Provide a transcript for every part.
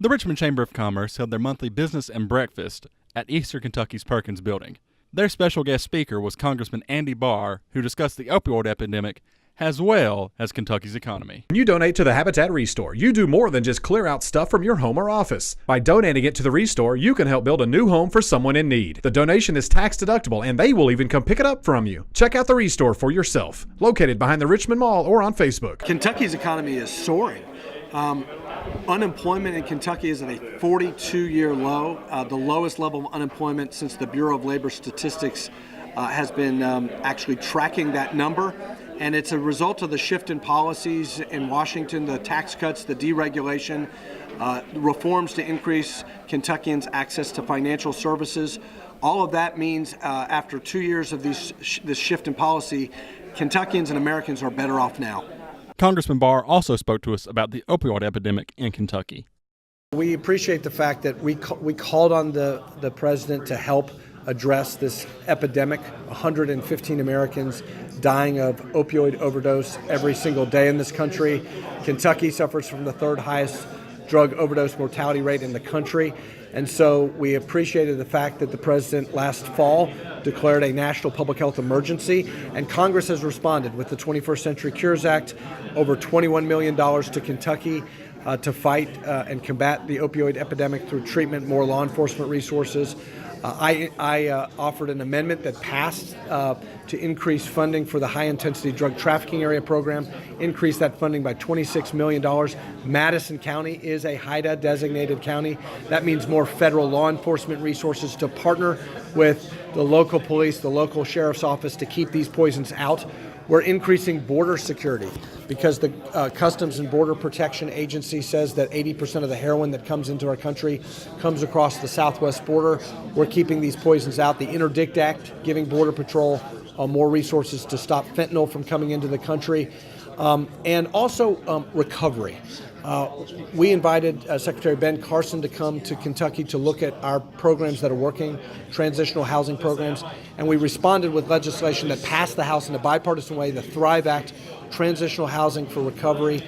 The Richmond Chamber of Commerce held their monthly business and breakfast at Eastern Kentucky's Perkins Building. Their special guest speaker was Congressman Andy Barr, who discussed the opioid epidemic as well as Kentucky's economy. When you donate to the Habitat Restore, you do more than just clear out stuff from your home or office. By donating it to the Restore, you can help build a new home for someone in need. The donation is tax deductible, and they will even come pick it up from you. Check out the Restore for yourself, located behind the Richmond Mall or on Facebook. Kentucky's economy is soaring. Unemployment in Kentucky is at a 42-year low, the lowest level of unemployment since the Bureau of Labor Statistics has been actually tracking that number. And it's a result of the shift in policies in Washington, the tax cuts, the deregulation, reforms to increase Kentuckians' access to financial services. All of that means after 2 years of this shift in policy, Kentuckians and Americans are better off now. Congressman Barr also spoke to us about the opioid epidemic in Kentucky. We appreciate the fact that we called on the president to help address this epidemic. 115 Americans dying of opioid overdose every single day in this country. Kentucky suffers from the third highest drug overdose mortality rate in the country. And so we appreciated the fact that the president last fall declared a national public health emergency, and Congress has responded with the 21st Century Cures Act, over $21 million to Kentucky to fight and combat the opioid epidemic through treatment, more law enforcement resources. I offered an amendment that passed to increase funding for the high-intensity drug trafficking area program, increase that funding by $26 million. Madison County is a HIDTA designated county. That means more federal law enforcement resources to partner with the local police, the local sheriff's office to keep these poisons out. We're increasing border security because the Customs and Border Protection Agency says that 80% of the heroin that comes into our country comes across the southwest border. We're keeping these poisons out. The Interdict Act giving Border Patrol more resources to stop fentanyl from coming into the country. And also recovery. We invited Secretary Ben Carson to come to Kentucky to look at our programs that are working, transitional housing programs, and we responded with legislation that passed the House in a bipartisan way, the THRIVE Act, Transitional Housing for Recovery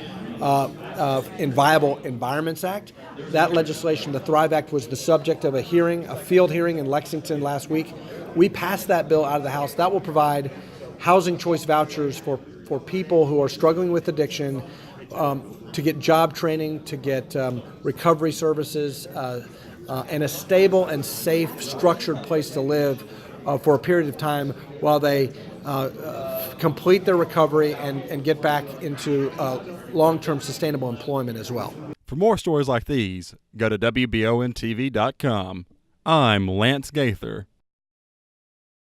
in Viable Environments Act. That legislation, the THRIVE Act, was the subject of a field hearing in Lexington last week. We passed that bill out of the House. That will provide housing choice vouchers for people who are struggling with addiction, to get job training, to get recovery services, and a stable and safe, structured place to live for a period of time while they complete their recovery and get back into long-term sustainable employment as well. For more stories like these, go to WBONTV.com. I'm Lance Gaither.